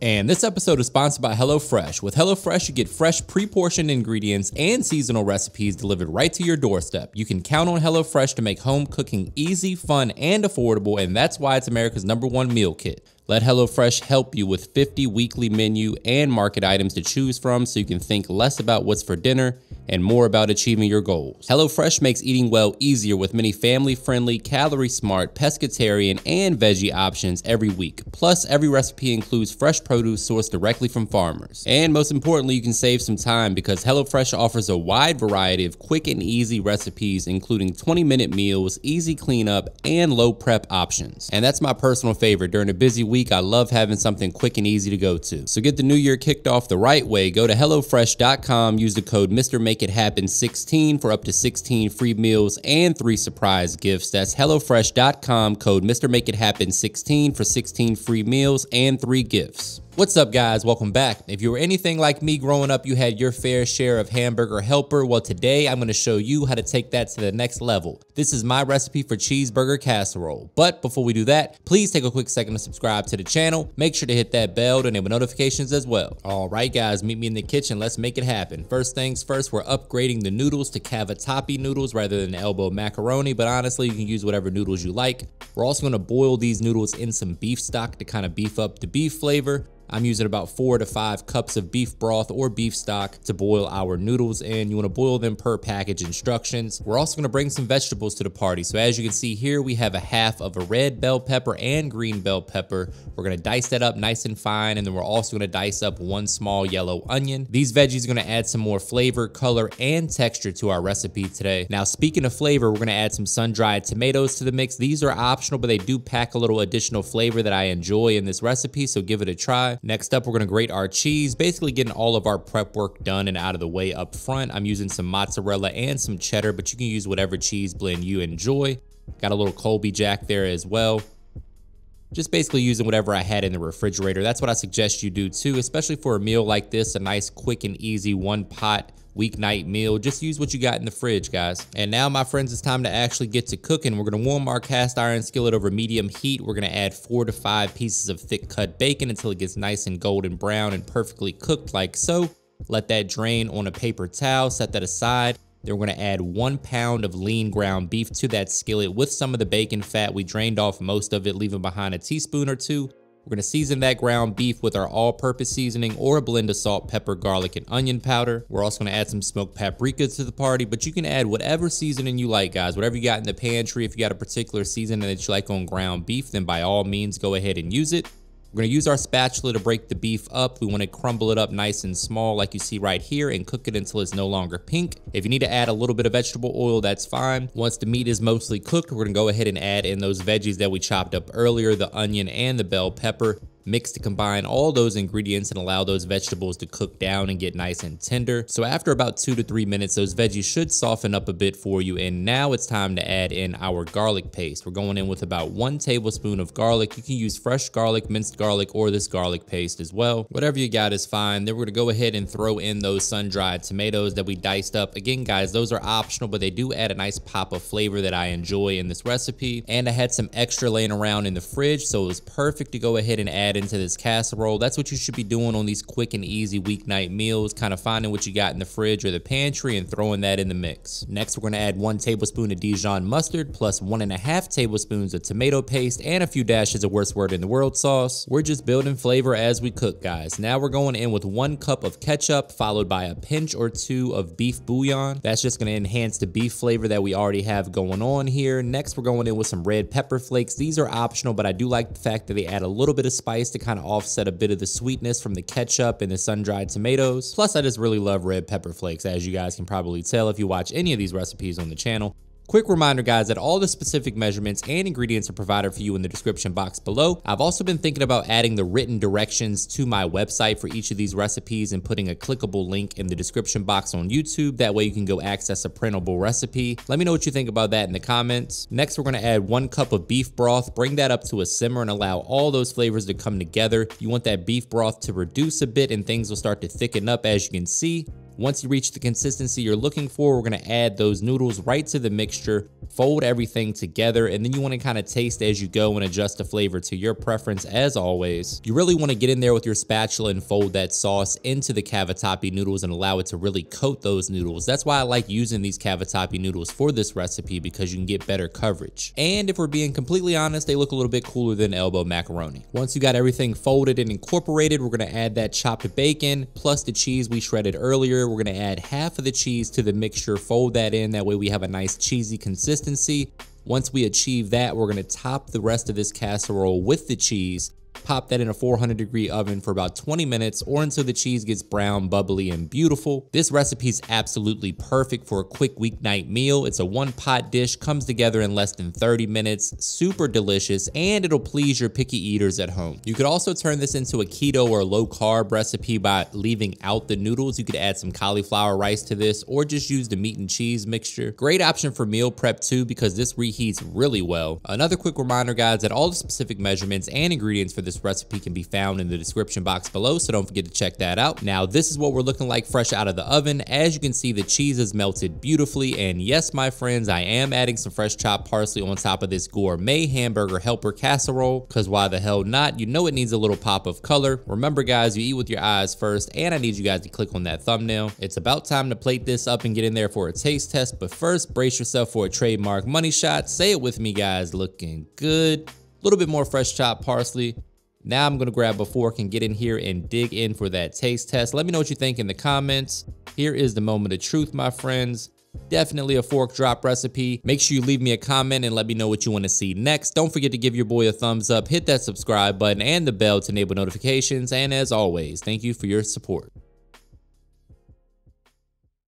And this episode is sponsored by Hellofresh. With Hellofresh, you get fresh, pre-portioned ingredients and seasonal recipes delivered right to your doorstep. You can count on Hellofresh to make home cooking easy, fun, and affordable, and that's why it's America's #1 meal kit. Let HelloFresh help you with 50 weekly menu and market items to choose from so you can think less about what's for dinner and more about achieving your goals. HelloFresh makes eating well easier with many family-friendly, calorie-smart, pescatarian, and veggie options every week. Plus, every recipe includes fresh produce sourced directly from farmers. And most importantly, you can save some time because HelloFresh offers a wide variety of quick and easy recipes, including 20-minute meals, easy cleanup, and low prep options. And that's my personal favorite. During a busy week, I love having something quick and easy to go to. So get the new year kicked off the right way. Go to HelloFresh.com, use the code MrMakeItHappen16 for up to 16 free meals and 3 surprise gifts. That's HelloFresh.com, code MrMakeItHappen16 for 16 free meals and 3 gifts. What's up, guys? Welcome back. If you were anything like me growing up, you had your fair share of Hamburger Helper. Well, today I'm going to show you how to take that to the next level. This is my recipe for Cheeseburger Casserole. But before we do that, please take a quick second to subscribe to the channel. Make sure to hit that bell to enable notifications as well. All right, guys, meet me in the kitchen. Let's make it happen. First things first, we're upgrading the noodles to cavatappi noodles rather than elbow macaroni, but honestly, you can use whatever noodles you like. We're also going to boil these noodles in some beef stock to kind of beef up the beef flavor. I'm using about 4 to 5 cups of beef broth or beef stock to boil our noodles in. You want to boil them per package instructions. We're also going to bring some vegetables to the party. So as you can see here, we have a half of a red bell pepper and green bell pepper. We're going to dice that up nice and fine, and then we're also going to dice up 1 small yellow onion. These veggies are going to add some more flavor, color, and texture to our recipe today. Now, speaking of flavor, we're going to add some sun-dried tomatoes to the mix. These are optional, but they do pack a little additional flavor that I enjoy in this recipe, so give it a try. Next up, we're going to grate our cheese, basically getting all of our prep work done and out of the way up front. I'm using some mozzarella and some cheddar, but you can use whatever cheese blend you enjoy. Got a little Colby Jack there as well. Just basically using whatever I had in the refrigerator. That's what I suggest you do too, especially for a meal like this, a nice, quick, and easy one-pot weeknight meal. Just use what you got in the fridge, guys. And now, my friends, it's time to actually get to cooking. We're gonna warm our cast iron skillet over medium heat. We're gonna add 4 to 5 pieces of thick cut bacon until it gets nice and golden brown and perfectly cooked like so. Let that drain on a paper towel, set that aside. Then we're gonna add 1 pound of lean ground beef to that skillet with some of the bacon fat. We drained off most of it, leaving behind a teaspoon or 2. We're gonna season that ground beef with our all-purpose seasoning or a blend of salt, pepper, garlic, and onion powder. We're also gonna add some smoked paprika to the party, but you can add whatever seasoning you like, guys. Whatever you got in the pantry. If you got a particular seasoning that you like on ground beef, then by all means, go ahead and use it. We're gonna use our spatula to break the beef up. We wanna crumble it up nice and small like you see right here and cook it until it's no longer pink. If you need to add a little bit of vegetable oil, that's fine. Once the meat is mostly cooked, we're gonna go ahead and add in those veggies that we chopped up earlier, the onion and the bell pepper. Mix to combine all those ingredients and allow those vegetables to cook down and get nice and tender. So after about 2 to 3 minutes, those veggies should soften up a bit for you. And now it's time to add in our garlic paste. We're going in with about 1 tablespoon of garlic. You can use fresh garlic, minced garlic, or this garlic paste as well. Whatever you got is fine. Then we're gonna go ahead and throw in those sun-dried tomatoes that we diced up. Again, guys, those are optional, but they do add a nice pop of flavor that I enjoy in this recipe. And I had some extra laying around in the fridge, so it was perfect to go ahead and add into this casserole. That's what you should be doing on these quick and easy weeknight meals, kind of finding what you got in the fridge or the pantry and throwing that in the mix. Next, we're going to add 1 tablespoon of Dijon mustard plus 1.5 tablespoons of tomato paste and a few dashes of worst word in the world sauce. We're just building flavor as we cook, guys. Now we're going in with 1 cup of ketchup followed by a pinch or 2 of beef bouillon. That's just going to enhance the beef flavor that we already have going on here. Next, we're going in with some red pepper flakes. These are optional, but I do like the fact that they add a little bit of spice to kind of offset a bit of the sweetness from the ketchup and the sun-dried tomatoes. Plus, I just really love red pepper flakes, as you guys can probably tell if you watch any of these recipes on the channel. Quick reminder, guys, that all the specific measurements and ingredients are provided for you in the description box below. I've also been thinking about adding the written directions to my website for each of these recipes and putting a clickable link in the description box on YouTube. That way you can go access a printable recipe. Let me know what you think about that in the comments. Next, we're going to add 1 cup of beef broth. Bring that up to a simmer and allow all those flavors to come together. You want that beef broth to reduce a bit and things will start to thicken up, as you can see. Once you reach the consistency you're looking for, we're gonna add those noodles right to the mixture, fold everything together, and then you wanna kind of taste as you go and adjust the flavor to your preference as always. You really wanna get in there with your spatula and fold that sauce into the cavatappi noodles and allow it to really coat those noodles. That's why I like using these cavatappi noodles for this recipe, because you can get better coverage. And if we're being completely honest, they look a little bit cooler than elbow macaroni. Once you got everything folded and incorporated, we're gonna add that chopped bacon plus the cheese we shredded earlier. We're gonna add half of the cheese to the mixture, fold that in, that way we have a nice cheesy consistency. Once we achieve that, we're gonna top the rest of this casserole with the cheese. Pop that in a 400-degree oven for about 20 minutes or until the cheese gets brown, bubbly, and beautiful. This recipe is absolutely perfect for a quick weeknight meal. It's a one-pot dish, comes together in less than 30 minutes, super delicious, and it'll please your picky eaters at home. You could also turn this into a keto or low-carb recipe by leaving out the noodles. You could add some cauliflower rice to this or just use the meat and cheese mixture. Great option for meal prep too, because this reheats really well. Another quick reminder, guys, that all the specific measurements and ingredients for this recipe can be found in the description box below, so don't forget to check that out. Now, this is what we're looking like fresh out of the oven. As you can see, the cheese is melted beautifully, and yes, my friends, I am adding some fresh chopped parsley on top of this gourmet Hamburger Helper casserole, because why the hell not? You know it needs a little pop of color. Remember, guys, you eat with your eyes first, and I need you guys to click on that thumbnail. It's about time to plate this up and get in there for a taste test, but first, brace yourself for a trademark money shot. Say it with me, guys. Looking good. A little bit more fresh chopped parsley. Now I'm gonna grab a fork and get in here and dig in for that taste test. Let me know what you think in the comments. Here is the moment of truth, my friends. Definitely a fork drop recipe. Make sure you leave me a comment and let me know what you want to see next. Don't forget to give your boy a thumbs up, hit that subscribe button and the bell to enable notifications. And as always, thank you for your support.